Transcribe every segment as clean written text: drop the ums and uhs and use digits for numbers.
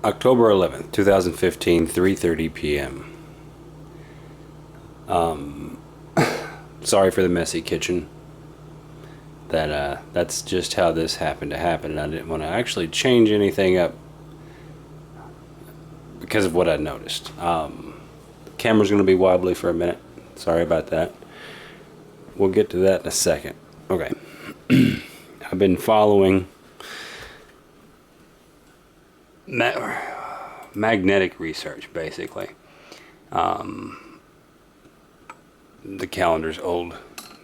October 11th, 2015, 3:30 p.m. Sorry for the messy kitchen. That's just how this happened to happen, and I didn't want to actually change anything up because of what I noticed. The camera's going to be wobbly for a minute. Sorry about that. We'll get to that in a second. Okay. I've been following magnetic research, basically. The calendar's old.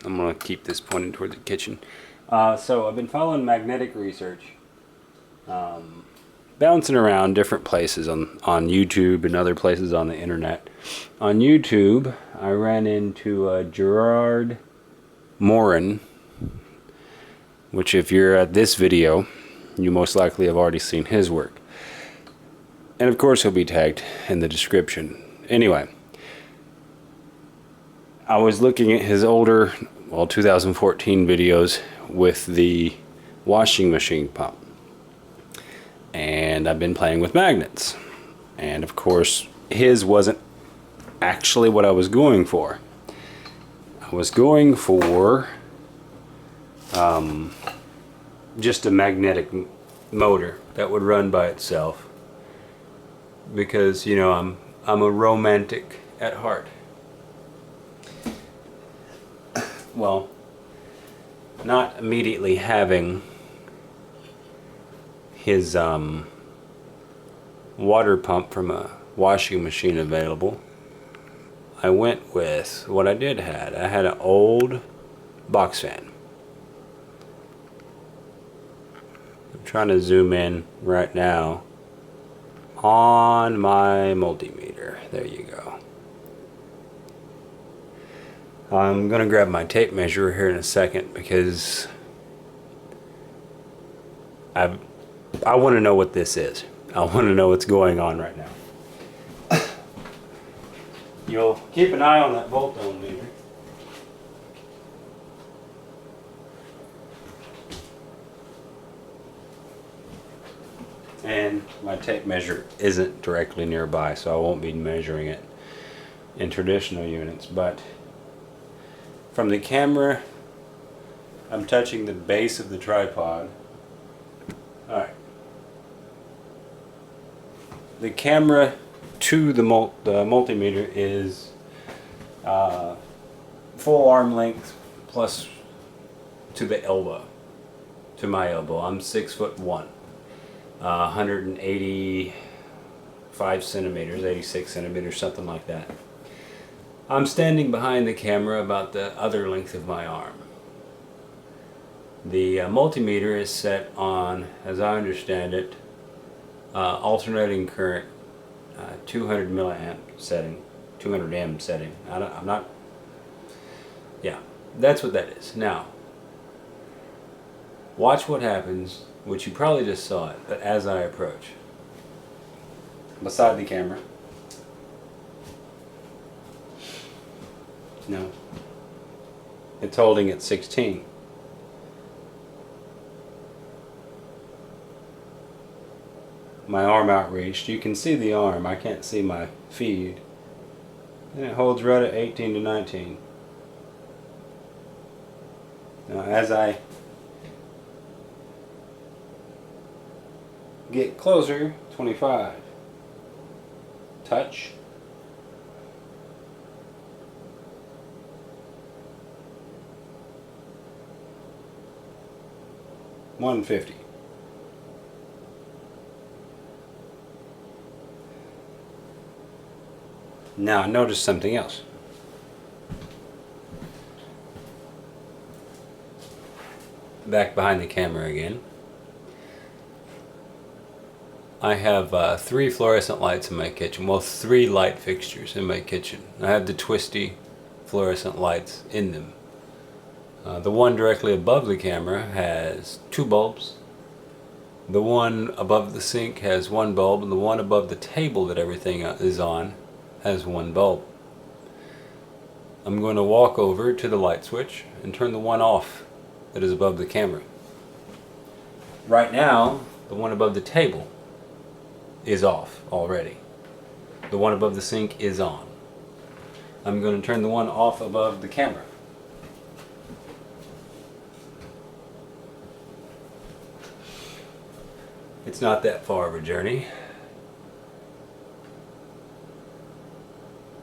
I'm going to keep this pointed toward the kitchen. So I've been following magnetic research, bouncing around different places on YouTube and other places on the internet. On YouTube, I ran into Gerard Morin, which if you're at this video, you most likely have already seen his work. And of course he'll be tagged in the description. Anyway, I was looking at his older, 2014 videos with the washing machine pump. And I've been playing with magnets. And of course, his wasn't actually what I was going for. I was going for just a magnetic motor that would run by itself. Because, you know, I'm a romantic at heart. Well, not immediately having his water pump from a washing machine available, I went with what I did had. I had an old box fan. I'm trying to zoom in right now on my multimeter. There you go. I'm gonna grab my tape measure here in a second because I want to know what this is. I want to know what's going on right now. You'll keep an eye on that volt-ohm meter. And my tape measure isn't directly nearby, so I won't be measuring it in traditional units, but from the camera, I'm touching the base of the tripod. Alright. The camera to the multimeter is full arm length plus to the elbow, to my elbow. I'm 6'1", 185 centimeters, 86 centimeters, something like that. I'm standing behind the camera about the other length of my arm. The multimeter is set on, as I understand it, alternating current, 200 milliamp setting, 200 M setting. I'm not. Yeah, that's what that is. Now, watch what happens, which you probably just saw it, but as I approach, beside the camera. No, it's holding at 16. My arm outreached. You can see the arm. I can't see my feed. And it holds right at 18 to 19. Now as I get closer, 25. Touch. $150. Now notice something else. Back behind the camera again. I have 3 fluorescent lights in my kitchen. Well, 3 light fixtures in my kitchen. I have the twisty fluorescent lights in them. The one directly above the camera has 2 bulbs. The one above the sink has 1 bulb, and the one above the table that everything is on has 1 bulb. I'm going to walk over to the light switch and turn the one off that is above the camera. Right now, the one above the table is off already. The one above the sink is on. I'm going to turn the one off above the camera. It's not that far of a journey.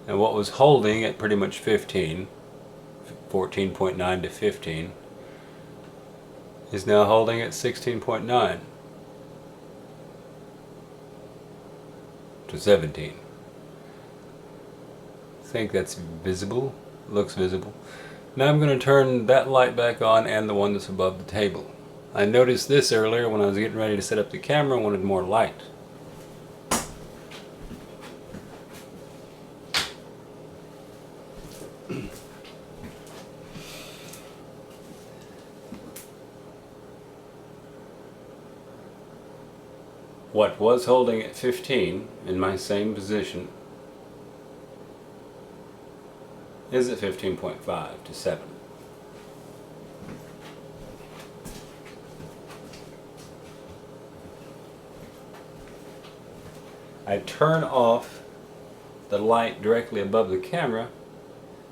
And what was holding at pretty much 15, 14.9 to 15, is now holding at 16.9 to 17. I think that's visible. Looks visible. Now I'm going to turn that light back on and the one that's above the table. I noticed this earlier when I was getting ready to set up the camera. I wanted more light. What was holding at 15 in my same position is at 15.5 to 7. I turn off the light directly above the camera,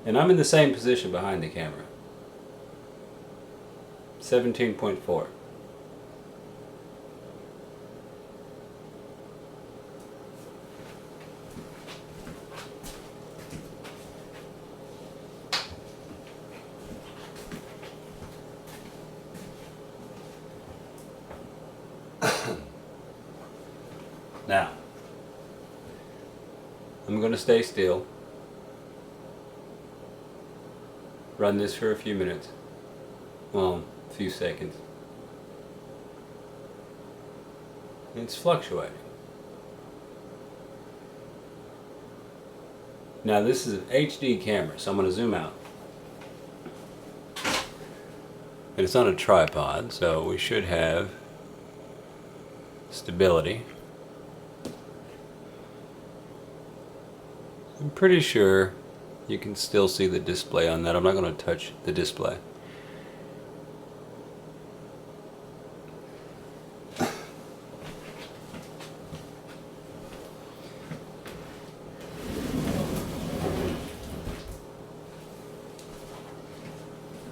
and I'm in the same position behind the camera. 17.4. Now, I'm going to stay still, run this for a few minutes, well, a few seconds. It's fluctuating. Now this is an HD camera, so I'm going to zoom out. And it's on a tripod, so we should have stability. I'm pretty sure you can still see the display on that. I'm not going to touch the display.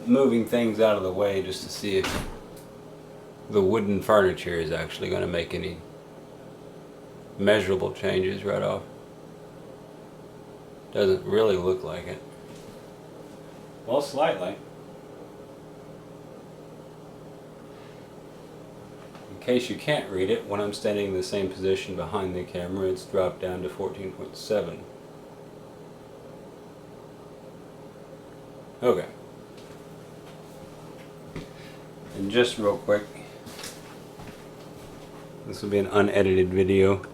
Moving things out of the way just to see if the wooden furniture is actually going to make any measurable changes right off. Doesn't really look like it. Well, slightly. In case you can't read it, when I'm standing in the same position behind the camera, it's dropped down to 14.7. Okay. And just real quick, this will be an unedited video.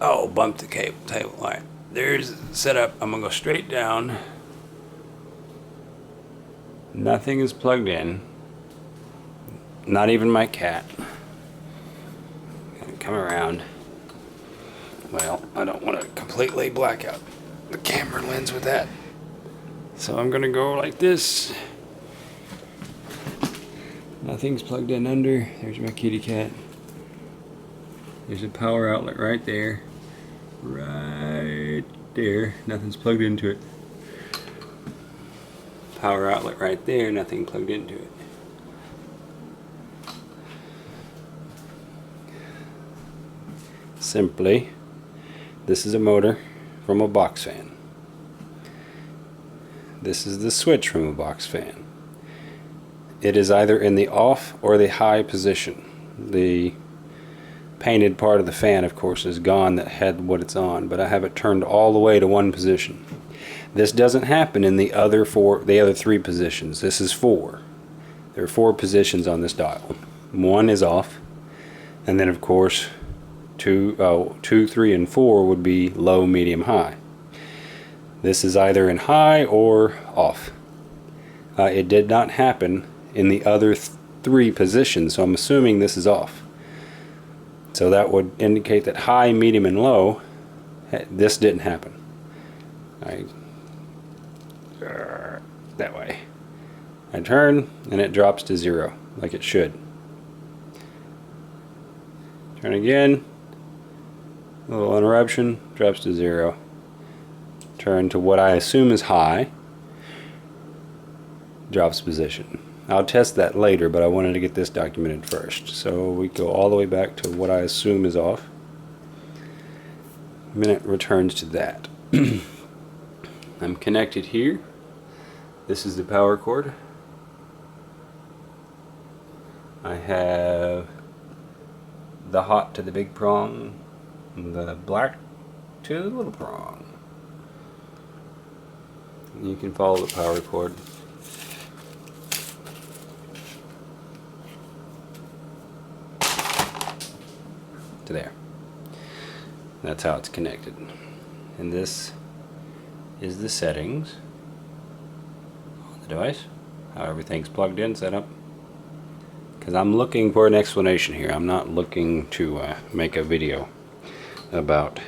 Oh, bumped the table. Alright, there's the setup. I'm going to go straight down. Nothing is plugged in. Not even my cat. Gonna come around. Well, I don't want to completely black out the camera lens with that. So I'm going to go like this. Nothing's plugged in under. There's my kitty cat. There's a power outlet right there. Right there. Nothing's plugged into it. Power outlet right there. Nothing plugged into it. Simply, this is a motor from a box fan. This is the switch from a box fan. It is either in the off or the high position. The painted part of the fan, of course, is gone that had what it's on, but I have it turned all the way to one position. This doesn't happen in the other three positions. This is 4. There are 4 positions on this dial. 1 is off, and then of course 2, 3, and 4 would be low, medium, high. This is either in high or off. It did not happen in the other 3 positions, so I'm assuming this is off. So that would indicate that high, medium, and low, this didn't happen. That way. I turn and it drops to 0, like it should. Turn again. A little interruption, drops to 0. Turn to what I assume is high. Drops position. I'll test that later, but I wanted to get this documented first. So we go all the way back to what I assume is off. Minute returns to that. I'm connected here. This is the power cord. I have the hot to the big prong, and the black to the little prong. You can follow the power cord. To there. That's how it's connected. And this is the settings on the device. How everything's plugged in, set up. Because I'm looking for an explanation here. I'm not looking to make a video about,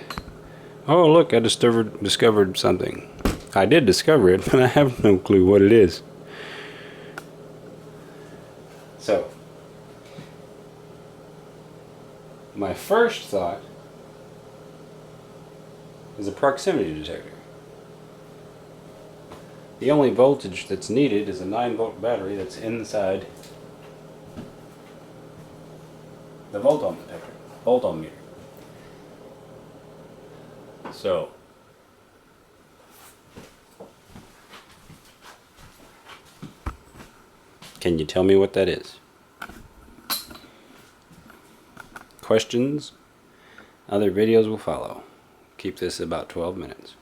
oh look, I discovered something. I did discover it, but I have no clue what it is. So, my first thought is a proximity detector. The only voltage that's needed is a 9-volt battery that's inside the volt-ohm detector, volt-ohm meter. So, can you tell me what that is? Questions? Other videos will follow. Keep this about 12 minutes.